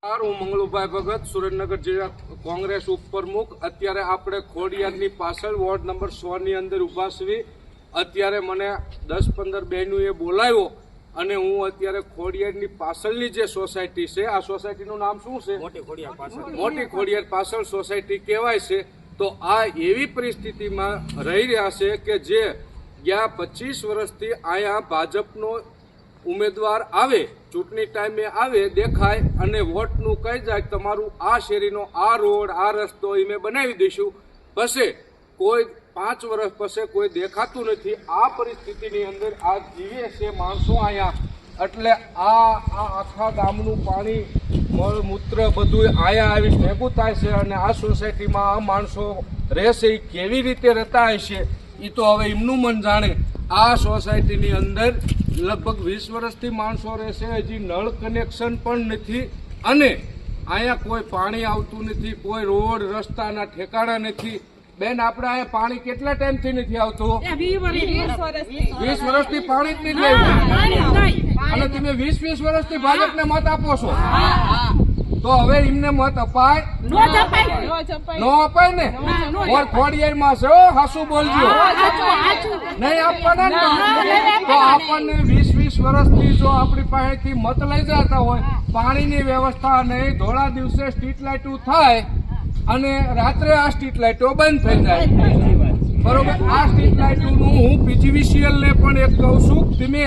હું મંગલુભાઈ ભગત, સુરેન્દ્રનગર જિલ્લા કોંગ્રેસ ઉપપ્રમુખ। અત્યારે આપણે ખોડિયારની પાછળ વોર્ડ નંબર 100 ની અંદર ઉભા છીએ। અત્યારે મને 10-15 બહેનોએ બોલાવ્યો અને હું અત્યારે ખોડિયારની પાછળની જે સોસાયટી છે, આ સોસાયટીનું નામ શું છે? મોટી ખોડિયાર પાછળ સોસાયટી કહેવાય છે। તો આ એવી પરિસ્થિતિમાં રહી રહ્યા છે કે જે ગયા 25 વર્ષથી અહીંયા ભાજપનો ઉમેદવાર આવે, ચૂંટણી ટાઈમે આવે, દેખાય અને વોટનું કહી જાય તમારું આ શેરીનો આ રોડ આ રસ્તો એ મેં બનાવી દઈશું, પછી કોઈ 5 વર્ષ પછી કોઈ દેખાતું નથી। આ પરિસ્થિતિની અંદર આ જીવે છે માણસો અહીંયા। એટલે આ આખા ગામનું પાણી મૂત્ર બધું અહીંયા આવી ભેગું થાય છે અને આ સોસાયટીમાં આ માણસો રહેશે એ કેવી રીતે રહેતા હશે એ તો હવે એમનું મન જાણે। આ સોસાયટીની અંદર લગભગ 20 વર્ષથી માણસો રહેશે, હજી નળ કનેક્શન પણ નથી અને અહીંયા કોઈ પાણી આવતું નથી, કોઈ રોડ રસ્તાના ઠેકાણા નથી। બેન, આપણે અહીંયા પાણી કેટલા ટાઈમથી નથી આવતું? 20 વર્ષથી પાણી જ નથી આવ્યું અને તમે 20 વર્ષથી ભાજપને મત આપો છો, તો હવે એમને મત અપાય નો અપાય ને? ખોડિયારમાં છે, હાસુ બોલજો, નહીં આપવાના ને તો આપણને 20 વર્ષથી જો આપણી પાસેથી મત લઈ જતા હોય, પાણીની વ્યવસ્થા નહીં, ધોળા દિવસે સ્ટ્રીટ લાઇટો થાય અને રાત્રે આ સ્ટ્રીટ લાઇટો બંધ થઈ જાય, બરોબર? આ સ્ટ્રીટ લાઇટોનું હું PGVCL ને પણ એક કહું છું, તમે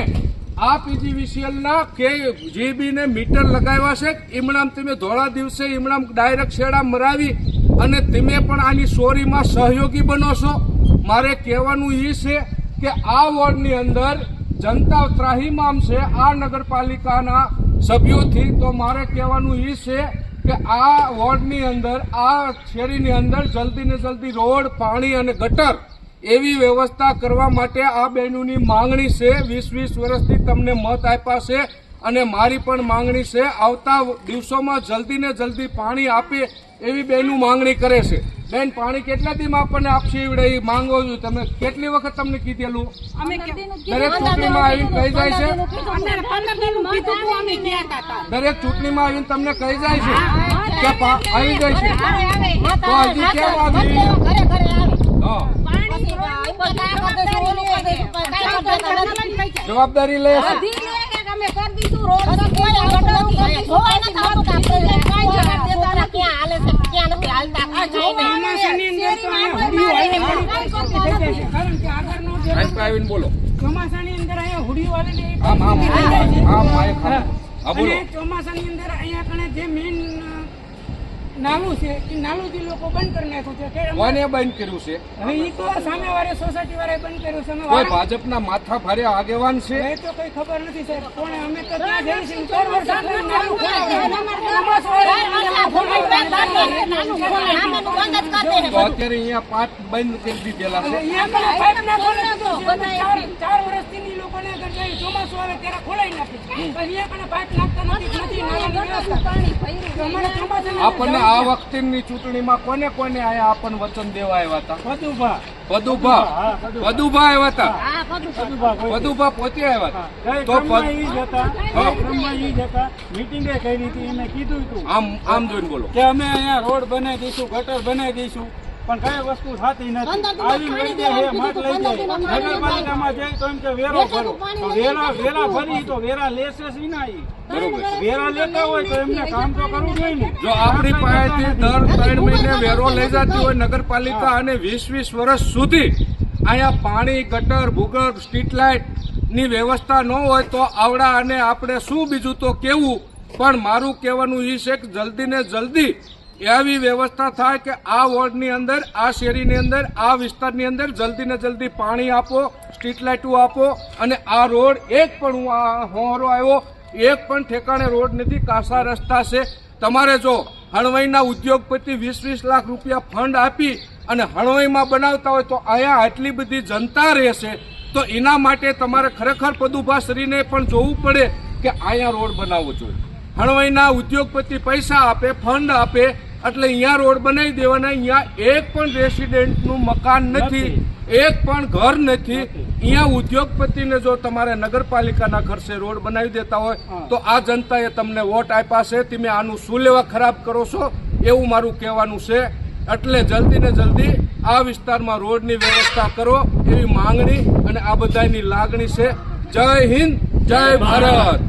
આ PGVCL ના કે જીબી ને મીટર લગાવ્યા છે, એમણામ તમે ધોળા દિવસે એમણામ ડાયરેક્ટ શેડા મરાવી અને તમે પણ આની ચોરીમાં સહયોગી બનો છો। મારે કહેવાનું એ છે કે આ વોર્ડની અંદર જનતા ત્રાહિમામ છે આ નગરપાલિકાના સભ્યોથી। તો મારે કહેવાનું એ છે કે આ વોર્ડની અંદર આ શેરીની અંદર જલ્દી ને જલ્દી રોડ, પાણી અને ગટર એવી વ્યવસ્થા કરવા માટે આ બહેનોની માંગણી છે। 20 વર્ષથી તમને મત આપ્યા છે અને મારી પણ માંગણી છે, આવતા દિવસોમાં જલ્દી ને જલ્દી પાણી આપે એવી બહેનો માંગણી કરે છે। બેન, પાણી કેટલા દીમાં આપણને આપશે એવડે એ માંગો છો તમે? કેટલી વખત તમને કીધેલું? દરેક ચૂંટણીમાં આવીને કહી જાય છે, દરેક ચૂંટણીમાં આવીને તમને કહી જાય છે કે આવી જાય છે, તો હજી કેમ આવી? જવાબદારી લે બોલો। ચોમાસાની અંદર અહીંયા હુડી વાળી ચોમાસાની અંદર અહીંયા કણે જે મેઇન નાલું છે એ નાલું લોકો બંધ કરી નાખ્યું છે। કોને બંધ કર્યું છે? હવે એ તો સામે વાળે સોસાયટી વાળાએ બંધ કર્યું છે। કોઈ ભાજપના માથા ભારે આગેવાન છે? એ તો કઈ ખબર નથી સાહેબ, કોણે? અમે તો ત્યાં જઈએ છીએ, અત્યારે અહીંયા 5 બંધ કરી દીધેલા છે। 4 વર્ષથી લોકોને ચોમાસું આવે ત્યારે ખોલાઈ નાખે, અહીંયા પાઇપ નાખતા નથી। આપણને આ વખતેની ચૂંટણીમાં કોને કોને આયા આપણને વચન દેવા આવ્યા હતા? વદુભા આવ્યા હતા, વદુભા પોતે આવ્યા હતા, મીટિંગે કરી હતી, એને કીધું હતું આમ જોઈને બોલો કે અમે અહીંયા રોડ બનાવી દઈશું, ગટર બનાવી દઈશું, પણ કઈ વસ્તુ થતી નથી। આવી લઈ જાય મત લઈ જાય, નગરપાલિકામાં જાય તો એમ કે વેરો ભરો, તો વેરા ભરી તો વેરા લેશે જ નહીં। બરોબર, વેરા લેતા હોય તો એમને કામ તો કરવું જોઈએ ને। જો આપણી પાસેથી દર 3 મહિને વેરો લઈ જતી હોય નગરપાલિકા અને 20 વર્ષ સુધી અહીંયા પાણી, ગટર, ભૂગર્ભ, સ્ટ્રીટ લાઇટ ની વ્યવસ્થા ન હોય તો આવડા અને આપણે શું બીજું તો કેવું, પણ મારું કહેવાનું એ છે કે જલ્દી ને જલ્દી એવી વ્યવસ્થા થાય કે આ વોર્ડની અંદર, આ શેરીની અંદર, આ વિસ્તારની અંદર જલ્દી ને જલ્દી પાણી આપો, સ્ટ્રીટ લાઇટો આપો અને આ રોડ એક પણ હું આ હોરો આવ્યો એક પણ ઠેકાણે રોડ નથી, કાસા રસ્તા છે। તમારે જો હળવઈના ઉદ્યોગપતિ 20 લાખ રૂપિયા ફંડ આપી અને હળવઈમાં બનાવતા હોય તો અહીંયા આટલી બધી જનતા રહેશે, તો એના માટે તમારે ખરેખર પદુભાશ્રીને પણ જોવું પડે કે અહીંયા રોડ બનાવવો જોઈએ। હળવઈના ઉદ્યોગપતિ પૈસા આપે, ફંડ આપે એટલે અહીંયા રોડ બનાવી દેવાના. અહીંયા એક પણ રેસિડેન્ટનું મકાન નથી, એક પણ ઘર નથી. અહીંયા ઉદ્યોગપતિને જો તમારે નગરપાલિકાના ખર્ચે રોડ બનાવી દેતા હોય તો આ જનતાએ તમને વોટ આપ્યા છે, તમે આનું શું લેવા ખરાબ કરો છો એવું મારું કહેવાનું છે. એટલે જલ્દી ને જલ્દી આ વિસ્તારમાં રોડની વ્યવસ્થા કરો એવી માંગણી અને આ બધાની લાગણી છે. જય હિન્દ, જય ભારત.